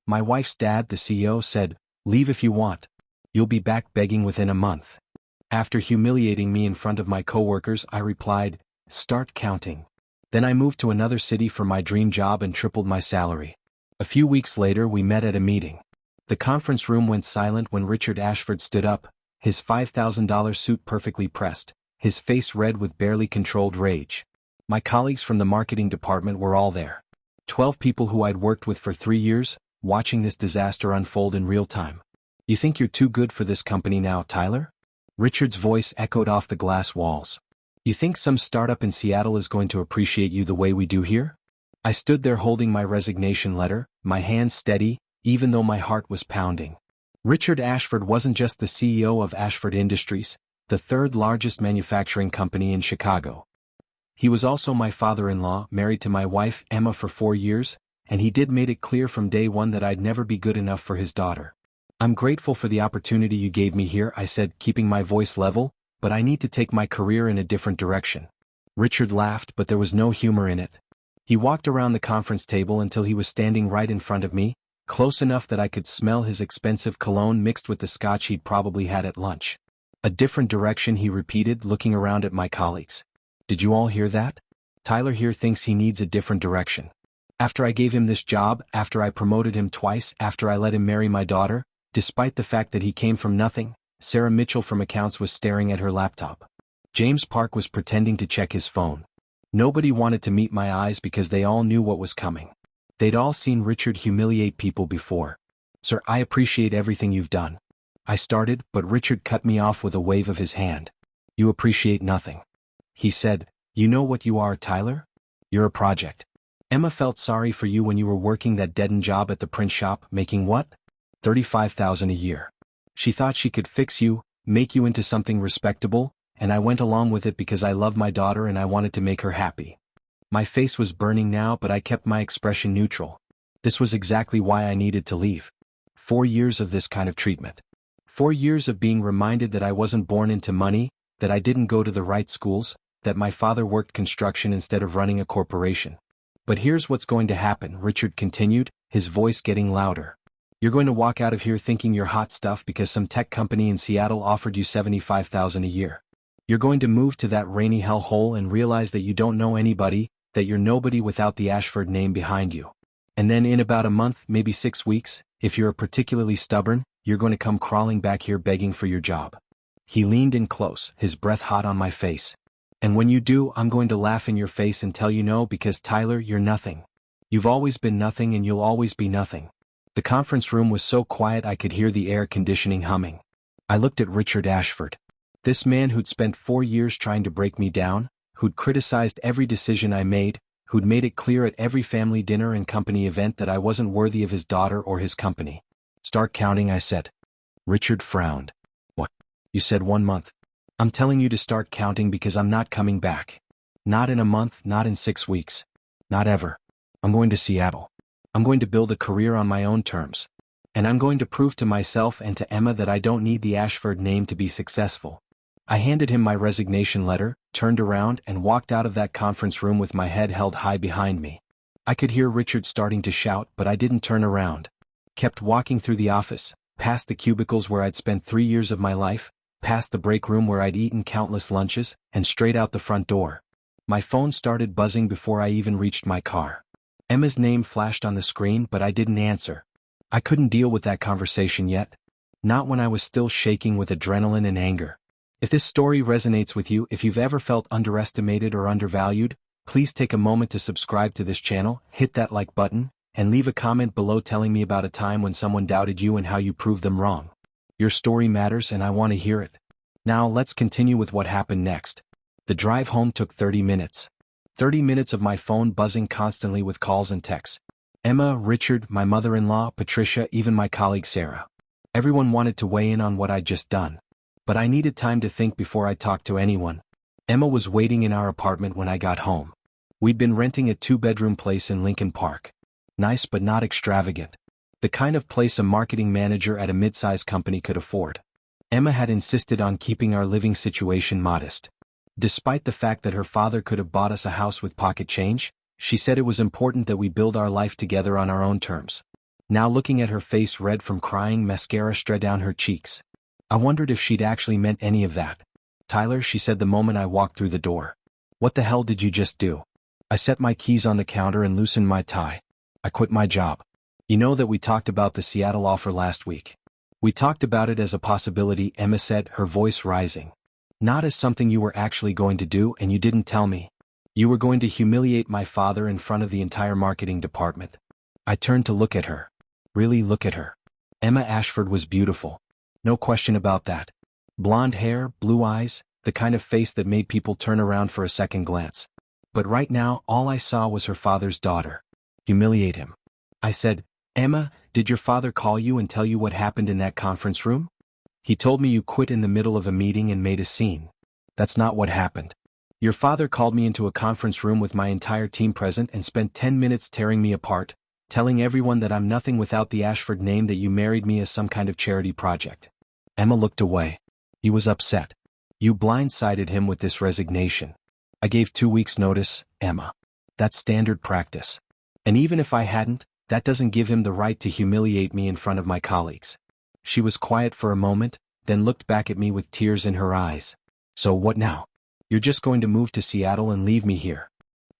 My wife's dad, the CEO, said, "Leave if you want. You'll be back begging within a month." After humiliating me in front of my coworkers, I replied, "Start counting." Then I moved to another city for my dream job and tripled my salary. A few weeks later we met at a meeting. The conference room went silent when Richard Ashford stood up, his $5,000 suit perfectly pressed, his face red with barely controlled rage. My colleagues from the marketing department were all there. 12 people who I'd worked with for 3 years, watching this disaster unfold in real time. "You think you're too good for this company now, Tyler?" Richard's voice echoed off the glass walls. "You think some startup in Seattle is going to appreciate you the way we do here?" I stood there holding my resignation letter, my hands steady, even though my heart was pounding. Richard Ashford wasn't just the CEO of Ashford Industries, the third largest manufacturing company in Chicago. He was also my father-in-law, married to my wife, Emma, for 4 years, and he did made it clear from day one that I'd never be good enough for his daughter. "I'm grateful for the opportunity you gave me here," I said, keeping my voice level, "but I need to take my career in a different direction." Richard laughed, but there was no humor in it. He walked around the conference table until he was standing right in front of me, close enough that I could smell his expensive cologne mixed with the scotch he'd probably had at lunch. "A different direction," he repeated, looking around at my colleagues. "Did you all hear that? Tyler here thinks he needs a different direction. After I gave him this job, after I promoted him twice, after I let him marry my daughter, despite the fact that he came from nothing." Sarah Mitchell from accounts was staring at her laptop. James Park was pretending to check his phone. Nobody wanted to meet my eyes because they all knew what was coming. They'd all seen Richard humiliate people before. "Sir, I appreciate everything you've done." I started, but Richard cut me off with a wave of his hand. "You appreciate nothing," he said. "You know what you are, Tyler? You're a project. Emma felt sorry for you when you were working that dead-end job at the print shop, making what? $35,000 a year. She thought she could fix you, make you into something respectable, and I went along with it because I love my daughter and I wanted to make her happy." My face was burning now, but I kept my expression neutral. This was exactly why I needed to leave. 4 years of this kind of treatment. 4 years of being reminded that I wasn't born into money, that I didn't go to the right schools, that my father worked construction instead of running a corporation. "But here's what's going to happen," Richard continued, his voice getting louder. "You're going to walk out of here thinking you're hot stuff because some tech company in Seattle offered you $75,000 a year. You're going to move to that rainy hellhole and realize that you don't know anybody, that you're nobody without the Ashford name behind you. And then in about a month, maybe 6 weeks, if you're particularly stubborn, you're going to come crawling back here begging for your job." He leaned in close, his breath hot on my face. "And when you do, I'm going to laugh in your face and tell you no, because Tyler, you're nothing. You've always been nothing and you'll always be nothing." The conference room was so quiet I could hear the air conditioning humming. I looked at Richard Ashford. This man who'd spent 4 years trying to break me down, who'd criticized every decision I made, who'd made it clear at every family dinner and company event that I wasn't worthy of his daughter or his company. "Start counting," I said. Richard frowned. "What? You said 1 month. I'm telling you to start counting because I'm not coming back. Not in a month, not in 6 weeks. Not ever. I'm going to Seattle. I'm going to build a career on my own terms. And I'm going to prove to myself and to Emma that I don't need the Ashford name to be successful." I handed him my resignation letter, turned around and walked out of that conference room with my head held high behind me. I could hear Richard starting to shout, but I didn't turn around. Kept walking through the office, past the cubicles where I'd spent 3 years of my life, past the break room where I'd eaten countless lunches, and straight out the front door. My phone started buzzing before I even reached my car. Emma's name flashed on the screen, but I didn't answer. I couldn't deal with that conversation yet. Not when I was still shaking with adrenaline and anger. If this story resonates with you, if you've ever felt underestimated or undervalued, please take a moment to subscribe to this channel, hit that like button, and leave a comment below telling me about a time when someone doubted you and how you proved them wrong. Your story matters and I want to hear it. Now let's continue with what happened next. The drive home took 30 minutes. 30 minutes of my phone buzzing constantly with calls and texts. Emma, Richard, my mother-in-law, Patricia, even my colleague Sarah. Everyone wanted to weigh in on what I'd just done. But I needed time to think before I talked to anyone. Emma was waiting in our apartment when I got home. We'd been renting a 2-bedroom place in Lincoln Park. Nice but not extravagant. The kind of place a marketing manager at a mid-sized company could afford. Emma had insisted on keeping our living situation modest. Despite the fact that her father could have bought us a house with pocket change, she said it was important that we build our life together on our own terms. Now looking at her face red from crying, mascara strayed down her cheeks. I wondered if she'd actually meant any of that. "Tyler," she said the moment I walked through the door. "What the hell did you just do?" I set my keys on the counter and loosened my tie. "I quit my job. You know that we talked about the Seattle offer last week." "We talked about it as a possibility," Emma said, her voice rising. "Not as something you were actually going to do, and you didn't tell me. You were going to humiliate my father in front of the entire marketing department." I turned to look at her. Really look at her. Emma Ashford was beautiful. No question about that. Blonde hair, blue eyes, the kind of face that made people turn around for a second glance. But right now, all I saw was her father's daughter. Humiliate him. I said, "Emma, did your father call you and tell you what happened in that conference room?" "He told me you quit in the middle of a meeting and made a scene." "That's not what happened. Your father called me into a conference room with my entire team present and spent 10 minutes tearing me apart, telling everyone that I'm nothing without the Ashford name, that you married me as some kind of charity project." Emma looked away. He was upset. "You blindsided him with this resignation." "I gave 2 weeks' notice, Emma. That's standard practice. And even if I hadn't, that doesn't give him the right to humiliate me in front of my colleagues." She was quiet for a moment, then looked back at me with tears in her eyes. "So what now? You're just going to move to Seattle and leave me here?"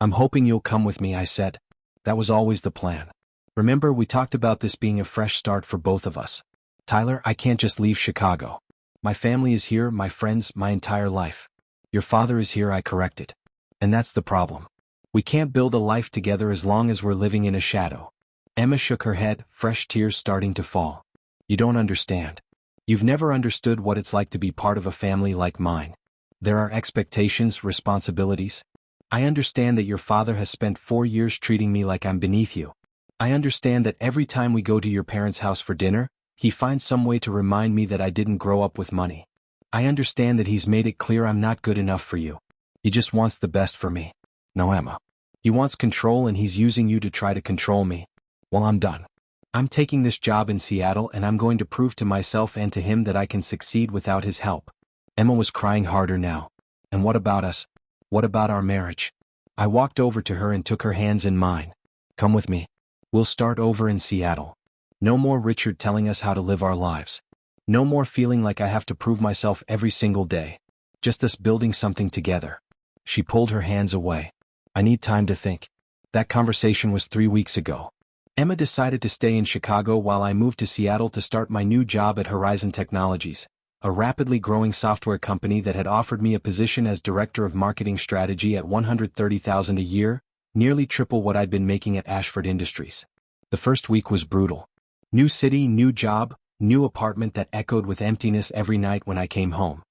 "I'm hoping you'll come with me," I said. "That was always the plan. Remember, we talked about this being a fresh start for both of us." "Tyler, I can't just leave Chicago. My family is here, my friends, my entire life." "Your father is here," I corrected. "And that's the problem. We can't build a life together as long as we're living in a shadow." Emma shook her head, fresh tears starting to fall. "You don't understand. You've never understood what it's like to be part of a family like mine. There are expectations, responsibilities. I understand that your father has spent 4 years treating me like I'm beneath you. I understand that every time we go to your parents' house for dinner, he finds some way to remind me that I didn't grow up with money. I understand that he's made it clear I'm not good enough for you. He just wants the best for me." "No, Emma. He wants control, and he's using you to try to control me." "Well, I'm done. I'm taking this job in Seattle, and I'm going to prove to myself and to him that I can succeed without his help." Emma was crying harder now. "And what about us? What about our marriage?" I walked over to her and took her hands in mine. "Come with me. We'll start over in Seattle. No more Richard telling us how to live our lives. No more feeling like I have to prove myself every single day. Just us building something together." She pulled her hands away. "I need time to think." That conversation was 3 weeks ago. Emma decided to stay in Chicago while I moved to Seattle to start my new job at Horizon Technologies, a rapidly growing software company that had offered me a position as Director of Marketing Strategy at $130,000 a year, nearly triple what I'd been making at Ashford Industries. The first week was brutal. New city, new job, new apartment that echoed with emptiness every night when I came home.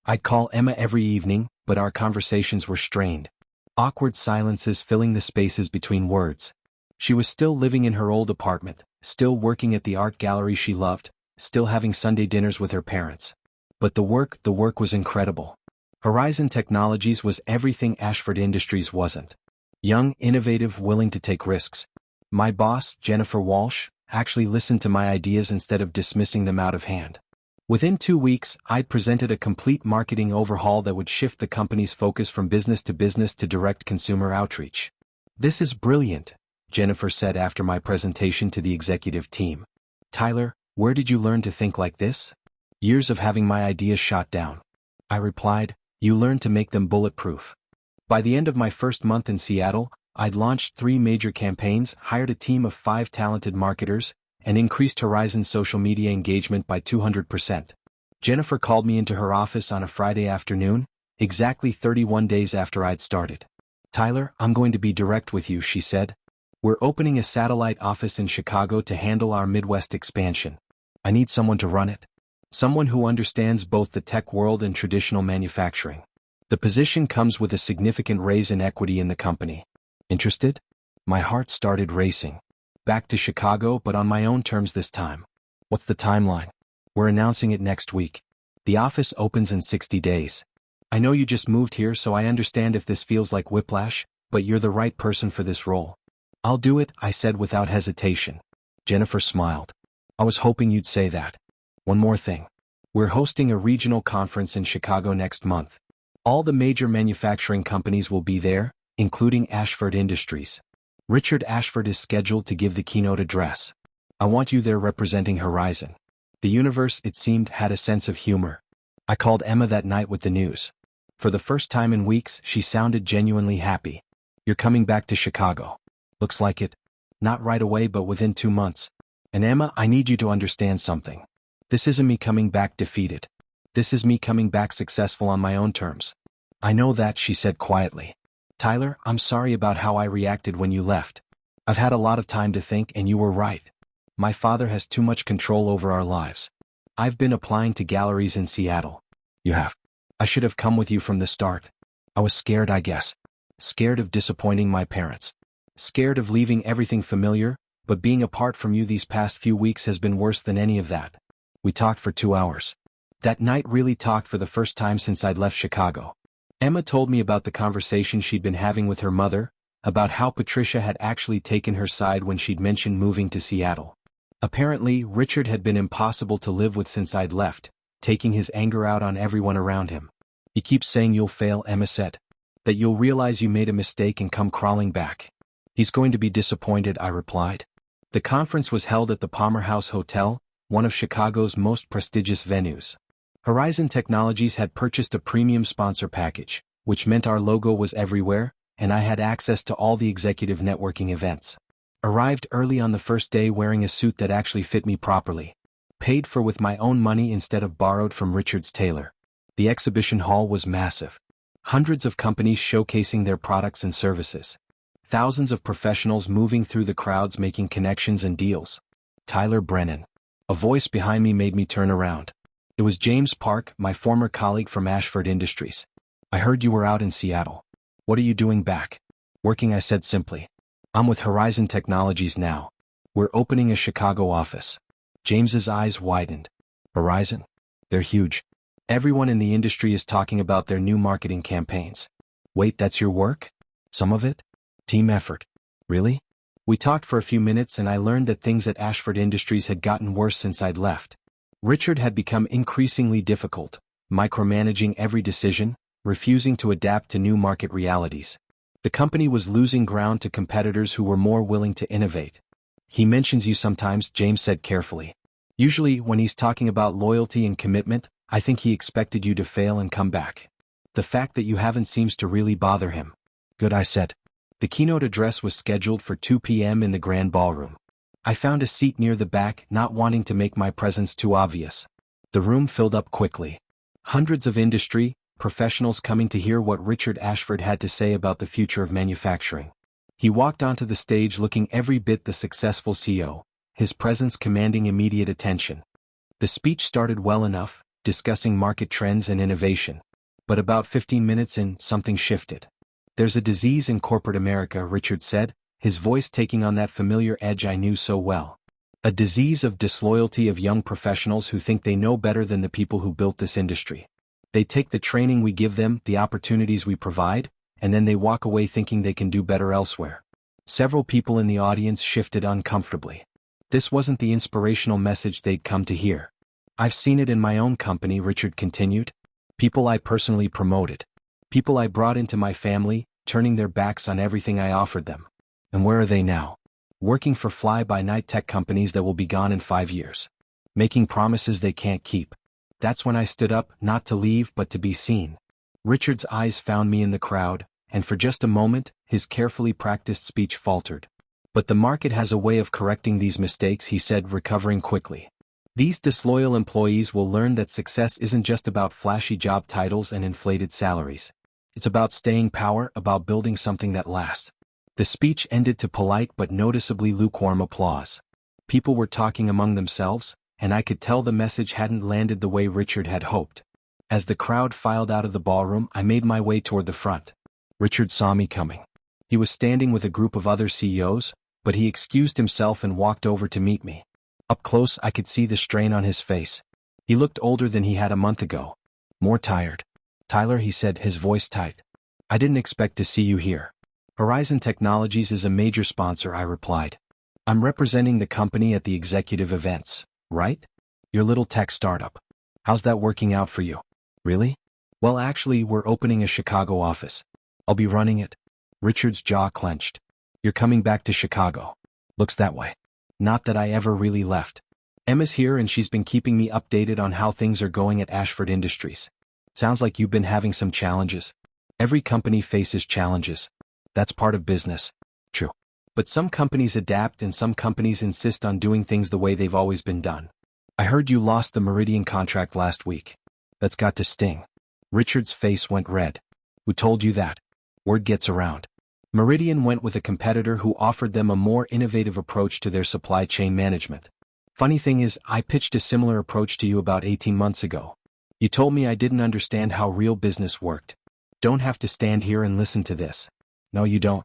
I'd call Emma every evening, but our conversations were strained. Awkward silences filling the spaces between words. She was still living in her old apartment, still working at the art gallery she loved, still having Sunday dinners with her parents. But the work was incredible. Horizon Technologies was everything Ashford Industries wasn't. Young, innovative, willing to take risks. My boss, Jennifer Walsh, actually listened to my ideas instead of dismissing them out of hand. Within 2 weeks, I'd presented a complete marketing overhaul that would shift the company's focus from business to direct consumer outreach. "This is brilliant," Jennifer said after my presentation to the executive team. "Tyler, where did you learn to think like this?" "Years of having my ideas shot down." I replied, "You learn to make them bulletproof." By the end of my first month in Seattle, I'd launched 3 major campaigns, hired a team of 5 talented marketers, and increased Horizon's social media engagement by 200%. Jennifer called me into her office on a Friday afternoon, exactly 31 days after I'd started. "Tyler, I'm going to be direct with you," she said. "We're opening a satellite office in Chicago to handle our Midwest expansion. I need someone to run it. Someone who understands both the tech world and traditional manufacturing. The position comes with a significant raise in equity in the company. Interested?" My heart started racing. Back to Chicago, but on my own terms this time. "What's the timeline?" "We're announcing it next week. The office opens in 60 days. I know you just moved here, so I understand if this feels like whiplash, but you're the right person for this role." "I'll do it," I said without hesitation. Jennifer smiled. "I was hoping you'd say that. One more thing. We're hosting a regional conference in Chicago next month. All the major manufacturing companies will be there, including Ashford Industries. Richard Ashford is scheduled to give the keynote address. I want you there representing Horizon. The universe, it seemed, had a sense of humor. I called Emma that night with the news. For the first time in weeks, she sounded genuinely happy. You're coming back to Chicago. Looks like it. Not right away, but within 2 months. And Emma, I need you to understand something. This isn't me coming back defeated. This is me coming back successful on my own terms. I know that, she said quietly. Tyler, I'm sorry about how I reacted when you left. I've had a lot of time to think, and you were right. My father has too much control over our lives. I've been applying to galleries in Seattle. You have. I should have come with you from the start. I was scared, I guess. Scared of disappointing my parents. Scared of leaving everything familiar, but being apart from you these past few weeks has been worse than any of that. We talked for 2 hours. That night really talked for the first time since I'd left Chicago. Emma told me about the conversation she'd been having with her mother, about how Patricia had actually taken her side when she'd mentioned moving to Seattle. Apparently, Richard had been impossible to live with since I'd left, taking his anger out on everyone around him. He keeps saying you'll fail, Emma said. That you'll realize you made a mistake and come crawling back. He's going to be disappointed, I replied. The conference was held at the Palmer House Hotel, one of Chicago's most prestigious venues. Horizon Technologies had purchased a premium sponsor package, which meant our logo was everywhere, and I had access to all the executive networking events. Arrived early on the first day wearing a suit that actually fit me properly. Paid for with my own money instead of borrowed from Richard's tailor. The exhibition hall was massive. Hundreds of companies showcasing their products and services. Thousands of professionals moving through the crowds making connections and deals. Tyler Brennan. A voice behind me made me turn around. It was James Park, my former colleague from Ashford Industries. I heard you were out in Seattle. What are you doing back? Working, I said simply. I'm with Horizon Technologies now. We're opening a Chicago office. James's eyes widened. Horizon? They're huge. Everyone in the industry is talking about their new marketing campaigns. Wait, that's your work? Some of it? Team effort. Really? We talked for a few minutes and I learned that things at Ashford Industries had gotten worse since I'd left. Richard had become increasingly difficult, micromanaging every decision, refusing to adapt to new market realities. The company was losing ground to competitors who were more willing to innovate. He mentions you sometimes, James said carefully. Usually, when he's talking about loyalty and commitment, I think he expected you to fail and come back. The fact that you haven't seems to really bother him. Good, I said. The keynote address was scheduled for 2 p.m. in the Grand Ballroom. I found a seat near the back, not wanting to make my presence too obvious. The room filled up quickly. Hundreds of industry professionals coming to hear what Richard Ashford had to say about the future of manufacturing. He walked onto the stage looking every bit the successful CEO, his presence commanding immediate attention. The speech started well enough, discussing market trends and innovation. But about 15 minutes in, something shifted. There's a disease in corporate America, Richard said, his voice taking on that familiar edge I knew so well. A disease of disloyalty of young professionals who think they know better than the people who built this industry. They take the training we give them, the opportunities we provide, and then they walk away thinking they can do better elsewhere. Several people in the audience shifted uncomfortably. This wasn't the inspirational message they'd come to hear. I've seen it in my own company, Richard continued. People I personally promoted. People I brought into my family, turning their backs on everything I offered them. And where are they now? Working for fly-by-night tech companies that will be gone in 5 years. Making promises they can't keep. That's when I stood up, not to leave but to be seen. Richard's eyes found me in the crowd, and for just a moment, his carefully practiced speech faltered. But the market has a way of correcting these mistakes, he said, recovering quickly. These disloyal employees will learn that success isn't just about flashy job titles and inflated salaries. It's about staying power, about building something that lasts. The speech ended to polite but noticeably lukewarm applause. People were talking among themselves, and I could tell the message hadn't landed the way Richard had hoped. As the crowd filed out of the ballroom, I made my way toward the front. Richard saw me coming. He was standing with a group of other CEOs, but he excused himself and walked over to meet me. Up close, I could see the strain on his face. He looked older than he had a month ago. More tired. Tyler, he said, his voice tight. I didn't expect to see you here. Horizon Technologies is a major sponsor, I replied. I'm representing the company at the executive events, right? Your little tech startup. How's that working out for you? Really? Well, actually, we're opening a Chicago office. I'll be running it. Richard's jaw clenched. You're coming back to Chicago. Looks that way. Not that I ever really left. Emma's here and she's been keeping me updated on how things are going at Ashford Industries. Sounds like you've been having some challenges. Every company faces challenges. That's part of business. True. But some companies adapt and some companies insist on doing things the way they've always been done. I heard you lost the Meridian contract last week. That's got to sting. Richard's face went red. Who told you that? Word gets around. Meridian went with a competitor who offered them a more innovative approach to their supply chain management. Funny thing is, I pitched a similar approach to you about 18 months ago. You told me I didn't understand how real business worked. Don't have to stand here and listen to this. No, you don't.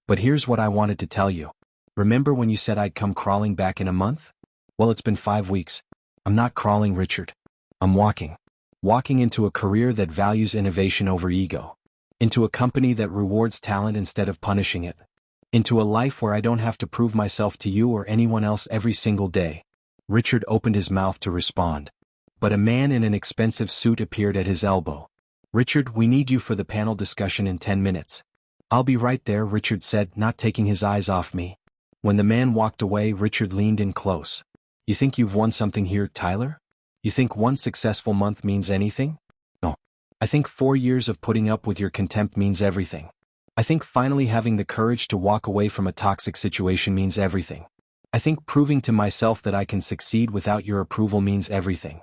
But here's what I wanted to tell you. Remember when you said I'd come crawling back in a month? Well, it's been 5 weeks. I'm not crawling, Richard. I'm walking. Walking into a career that values innovation over ego. Into a company that rewards talent instead of punishing it. Into a life where I don't have to prove myself to you or anyone else every single day. Richard opened his mouth to respond. But a man in an expensive suit appeared at his elbow. Richard, we need you for the panel discussion in 10 minutes. I'll be right there, Richard said, not taking his eyes off me. When the man walked away, Richard leaned in close. You think you've won something here, Tyler? You think one successful month means anything? No. I think 4 years of putting up with your contempt means everything. I think finally having the courage to walk away from a toxic situation means everything. I think proving to myself that I can succeed without your approval means everything.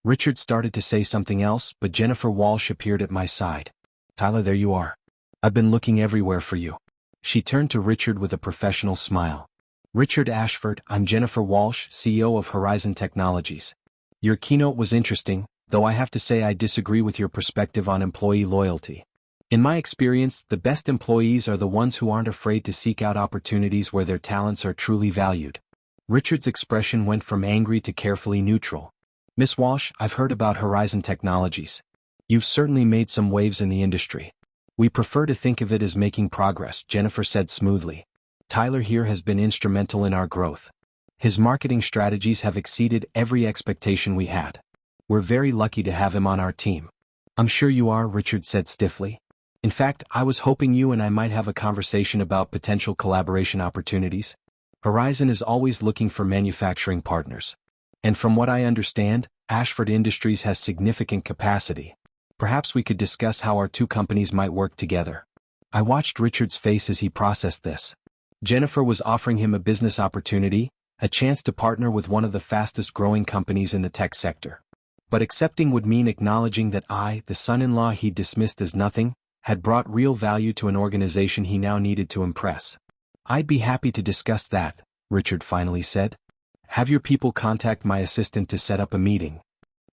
Richard started to say something else, but Jennifer Walsh appeared at my side. Tyler, there you are. I've been looking everywhere for you. She turned to Richard with a professional smile. Richard Ashford, I'm Jennifer Walsh, CEO of Horizon Technologies. Your keynote was interesting, though I have to say I disagree with your perspective on employee loyalty. In my experience, the best employees are the ones who aren't afraid to seek out opportunities where their talents are truly valued. Richard's expression went from angry to carefully neutral. Miss Walsh, I've heard about Horizon Technologies. You've certainly made some waves in the industry. We prefer to think of it as making progress, Jennifer said smoothly. Tyler here has been instrumental in our growth. His marketing strategies have exceeded every expectation we had. We're very lucky to have him on our team. I'm sure you are, Richard said stiffly. In fact, I was hoping you and I might have a conversation about potential collaboration opportunities. Horizon is always looking for manufacturing partners. And from what I understand, Ashford Industries has significant capacity. Perhaps we could discuss how our two companies might work together. I watched Richard's face as he processed this. Jennifer was offering him a business opportunity, a chance to partner with one of the fastest-growing companies in the tech sector. But accepting would mean acknowledging that I, the son-in-law he dismissed as nothing, had brought real value to an organization he now needed to impress. I'd be happy to discuss that, Richard finally said. Have your people contact my assistant to set up a meeting.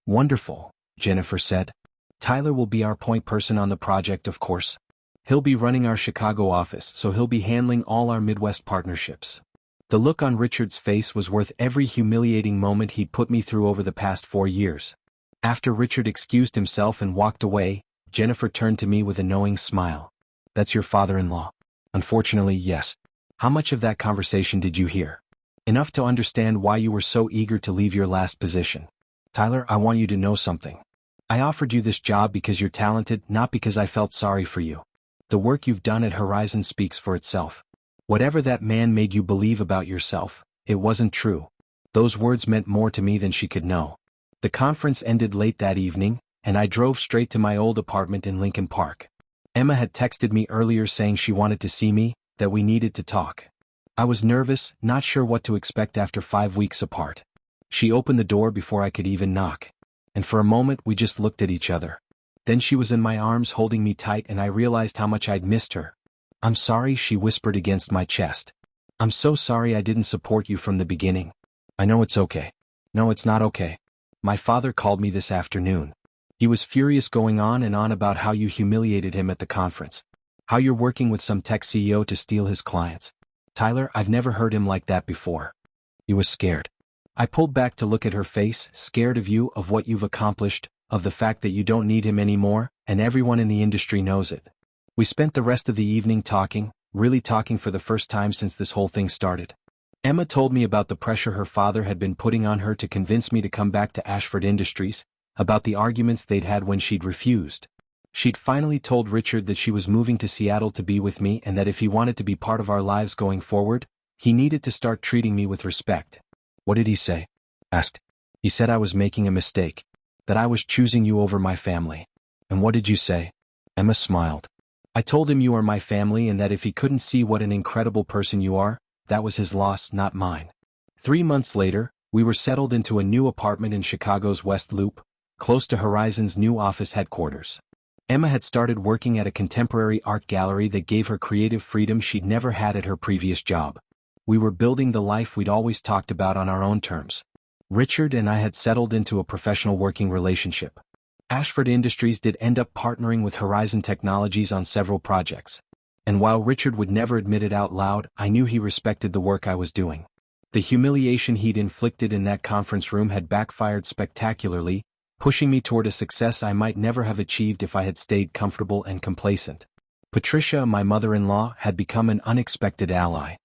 Wonderful, Jennifer said. Tyler will be our point person on the project, of course. He'll be running our Chicago office, so he'll be handling all our Midwest partnerships. The look on Richard's face was worth every humiliating moment he'd put me through over the past 4 years. After Richard excused himself and walked away, Jennifer turned to me with a knowing smile. That's your father-in-law? Unfortunately, yes. How much of that conversation did you hear? Enough to understand why you were so eager to leave your last position. Tyler, I want you to know something. I offered you this job because you're talented, not because I felt sorry for you. The work you've done at Horizon speaks for itself. Whatever that man made you believe about yourself, it wasn't true. Those words meant more to me than she could know. The conference ended late that evening, and I drove straight to my old apartment in Lincoln Park. Emma had texted me earlier saying she wanted to see me, that we needed to talk. I was nervous, not sure what to expect after 5 weeks apart. She opened the door before I could even knock. And for a moment we just looked at each other. Then she was in my arms holding me tight and I realized how much I'd missed her. I'm sorry, she whispered against my chest. I'm so sorry I didn't support you from the beginning. I know it's okay. No, it's not okay. My father called me this afternoon. He was furious, going on and on about how you humiliated him at the conference. How you're working with some tech CEO to steal his clients. Tyler, I've never heard him like that before. He was scared. I pulled back to look at her face, scared of you, of what you've accomplished, of the fact that you don't need him anymore, and everyone in the industry knows it. We spent the rest of the evening talking, really talking for the first time since this whole thing started. Emma told me about the pressure her father had been putting on her to convince me to come back to Ashford Industries, about the arguments they'd had when she'd refused. She'd finally told Richard that she was moving to Seattle to be with me and that if he wanted to be part of our lives going forward, He needed to start treating me with respect. What did he say? Asked. He said I was making a mistake, that I was choosing you over my family. And what did you say? Emma smiled. I told him you are my family and that if he couldn't see what an incredible person you are, that was his loss, not mine. 3 months later, we were settled into a new apartment in Chicago's West Loop, close to Horizon's new office headquarters. Emma had started working at a contemporary art gallery that gave her creative freedom she'd never had at her previous job. We were building the life we'd always talked about on our own terms. Richard and I had settled into a professional working relationship. Ashford Industries did end up partnering with Horizon Technologies on several projects. And while Richard would never admit it out loud, I knew he respected the work I was doing. The humiliation he'd inflicted in that conference room had backfired spectacularly, pushing me toward a success I might never have achieved if I had stayed comfortable and complacent. Patricia, my mother-in-law, had become an unexpected ally.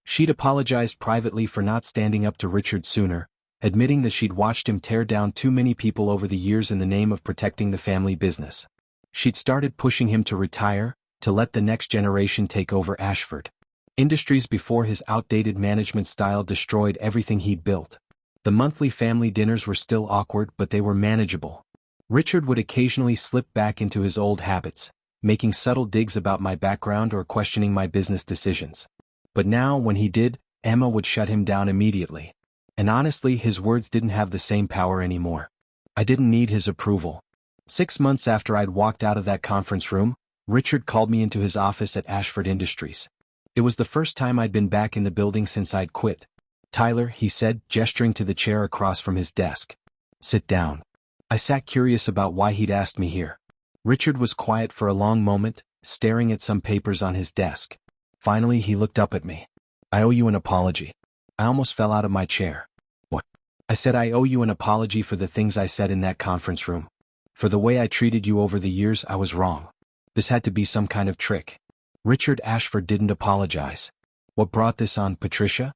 She'd apologized privately for not standing up to Richard sooner, admitting that she'd watched him tear down too many people over the years in the name of protecting the family business. She'd started pushing him to retire, to let the next generation take over Ashford Industries before his outdated management style destroyed everything he'd built. The monthly family dinners were still awkward, but they were manageable. Richard would occasionally slip back into his old habits, making subtle digs about my background or questioning my business decisions. But now, when he did, Emma would shut him down immediately. And honestly, his words didn't have the same power anymore. I didn't need his approval. 6 months after I'd walked out of that conference room, Richard called me into his office at Ashford Industries. It was the first time I'd been back in the building since I'd quit. Tyler, he said, gesturing to the chair across from his desk. Sit down. I sat curious about why he'd asked me here. Richard was quiet for a long moment, staring at some papers on his desk. Finally, he looked up at me. I owe you an apology. I almost fell out of my chair. What? I said I owe you an apology for the things I said in that conference room. For the way I treated you over the years, I was wrong. This had to be some kind of trick. Richard Ashford didn't apologize. What brought this on, Patricia?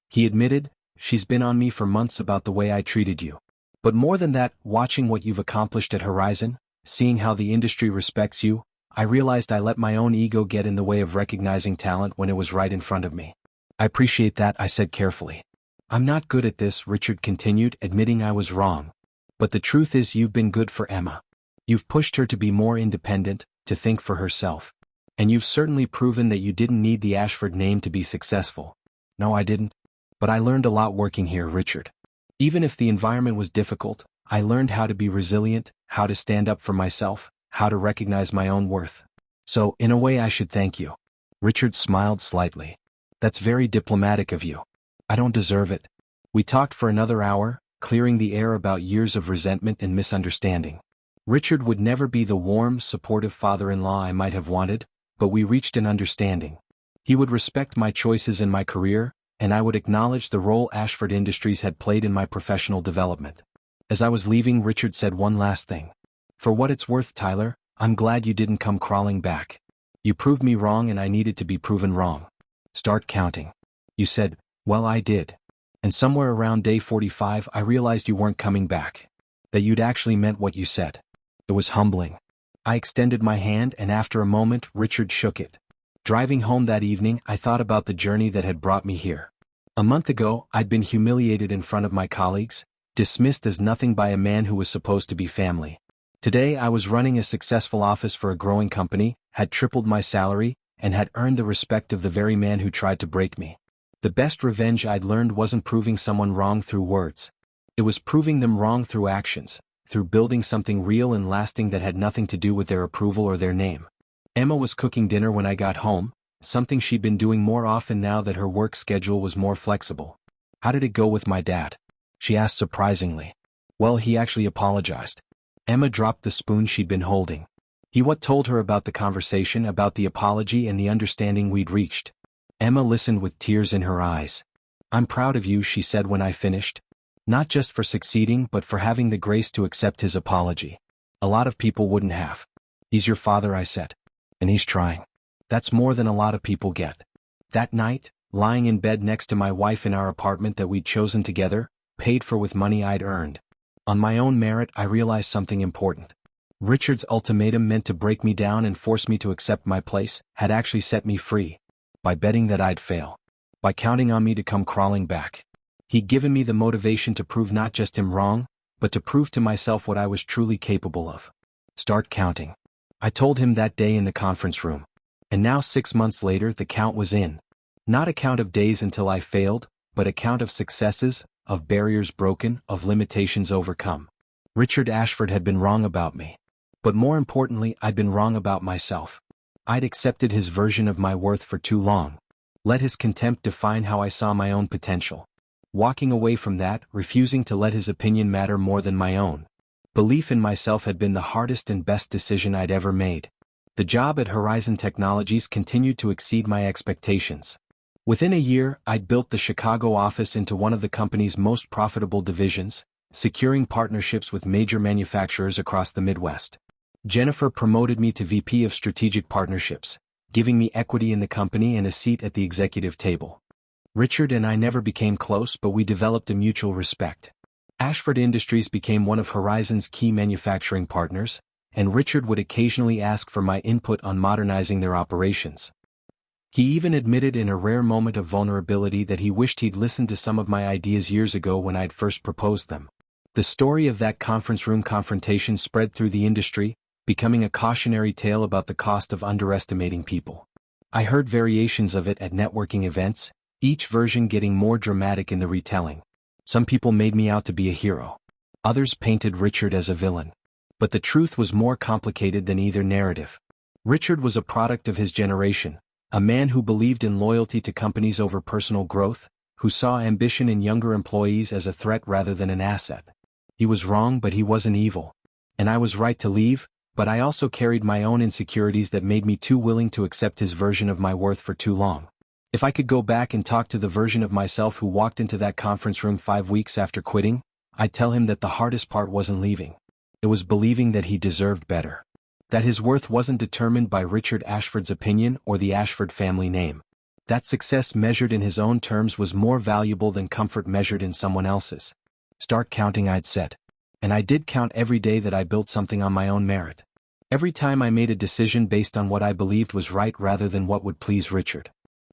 He admitted, she's been on me for months about the way I treated you. But more than that, watching what you've accomplished at Horizon, seeing how the industry respects you, I realized I let my own ego get in the way of recognizing talent when it was right in front of me. I appreciate that, I said carefully. I'm not good at this, Richard continued, admitting I was wrong. But the truth is you've been good for Emma. You've pushed her to be more independent, to think for herself. And you've certainly proven that you didn't need the Ashford name to be successful. No, I didn't. But I learned a lot working here, Richard. Even if the environment was difficult, I learned how to be resilient, how to stand up for myself, how to recognize my own worth. So, in a way, I should thank you. Richard smiled slightly. That's very diplomatic of you. I don't deserve it. We talked for another hour, clearing the air about years of resentment and misunderstanding. Richard would never be the warm, supportive father-in-law I might have wanted, but we reached an understanding. He would respect my choices in my career, and I would acknowledge the role Ashford Industries had played in my professional development. As I was leaving, Richard said one last thing. For what it's worth, Tyler, I'm glad you didn't come crawling back. You proved me wrong and I needed to be proven wrong. Start counting. You said, well, I did. And somewhere around day 45 I realized you weren't coming back. That you'd actually meant what you said. It was humbling. I extended my hand and after a moment Richard shook it. Driving home that evening I thought about the journey that had brought me here. A month ago I'd been humiliated in front of my colleagues, dismissed as nothing by a man who was supposed to be family. Today I was running a successful office for a growing company, had tripled my salary, and had earned the respect of the very man who tried to break me. The best revenge I'd learned wasn't proving someone wrong through words. It was proving them wrong through actions, through building something real and lasting that had nothing to do with their approval or their name. Emma was cooking dinner when I got home, something she'd been doing more often now that her work schedule was more flexible. How did it go with my dad? She asked surprisingly. Well, he actually apologized. Emma dropped the spoon she'd been holding. He told her about the conversation, about the apology and the understanding we'd reached. Emma listened with tears in her eyes. I'm proud of you, she said when I finished. Not just for succeeding but for having the grace to accept his apology. A lot of people wouldn't have. He's your father, I said. And he's trying. That's more than a lot of people get. That night, lying in bed next to my wife in our apartment that we'd chosen together, paid for with money I'd earned. On my own merit, I realized something important. Richard's ultimatum, meant to break me down and force me to accept my place, had actually set me free. By betting that I'd fail. by counting on me to come crawling back. He'd given me the motivation to prove not just him wrong, but to prove to myself what I was truly capable of. Start counting. I told him that day in the conference room. And now 6 months later the count was in. Not a count of days until I failed, but a count of successes, of barriers broken, of limitations overcome. Richard Ashford had been wrong about me. But more importantly, I'd been wrong about myself. I'd accepted his version of my worth for too long. Let his contempt define how I saw my own potential. Walking away from that, refusing to let his opinion matter more than my own. Belief in myself had been the hardest and best decision I'd ever made. The job at Horizon Technologies continued to exceed my expectations. Within a year, I'd built the Chicago office into one of the company's most profitable divisions, securing partnerships with major manufacturers across the Midwest. Jennifer promoted me to VP of Strategic Partnerships, giving me equity in the company and a seat at the executive table. Richard and I never became close, but we developed a mutual respect. Ashford Industries became one of Horizon's key manufacturing partners, and Richard would occasionally ask for my input on modernizing their operations. He even admitted in a rare moment of vulnerability that he wished he'd listened to some of my ideas years ago when I'd first proposed them. The story of that conference room confrontation spread through the industry, becoming a cautionary tale about the cost of underestimating people. I heard variations of it at networking events, each version getting more dramatic in the retelling. Some people made me out to be a hero. Others painted Richard as a villain. But the truth was more complicated than either narrative. Richard was a product of his generation, a man who believed in loyalty to companies over personal growth, who saw ambition in younger employees as a threat rather than an asset. He was wrong, but he wasn't evil. And I was right to leave, but I also carried my own insecurities that made me too willing to accept his version of my worth for too long. If I could go back and talk to the version of myself who walked into that conference room 5 weeks after quitting, I'd tell him that the hardest part wasn't leaving. It was believing that he deserved better. That his worth wasn't determined by Richard Ashford's opinion or the Ashford family name. That success measured in his own terms was more valuable than comfort measured in someone else's. Start counting, I'd said. And I did count every day that I built something on my own merit. Every time I made a decision based on what I believed was right rather than what would please Richard.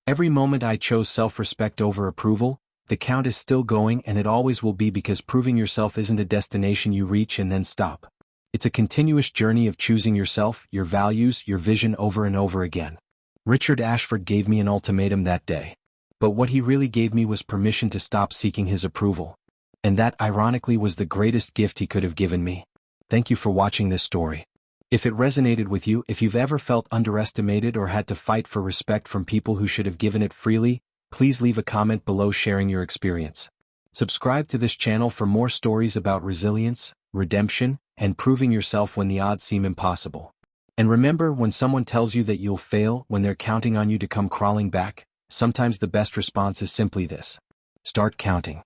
Every moment I chose self-respect over approval. The count is still going, and it always will be, because proving yourself isn't a destination you reach and then stop. It's a continuous journey of choosing yourself, your values, your vision over and over again. Richard Ashford gave me an ultimatum that day. But what he really gave me was permission to stop seeking his approval. And that, ironically, was the greatest gift he could have given me. Thank you for watching this story. If it resonated with you, if you've ever felt underestimated or had to fight for respect from people who should have given it freely, please leave a comment below sharing your experience. Subscribe to this channel for more stories about resilience, redemption, and proving yourself when the odds seem impossible. And remember, when someone tells you that you'll fail, when they're counting on you to come crawling back, sometimes the best response is simply this: start counting.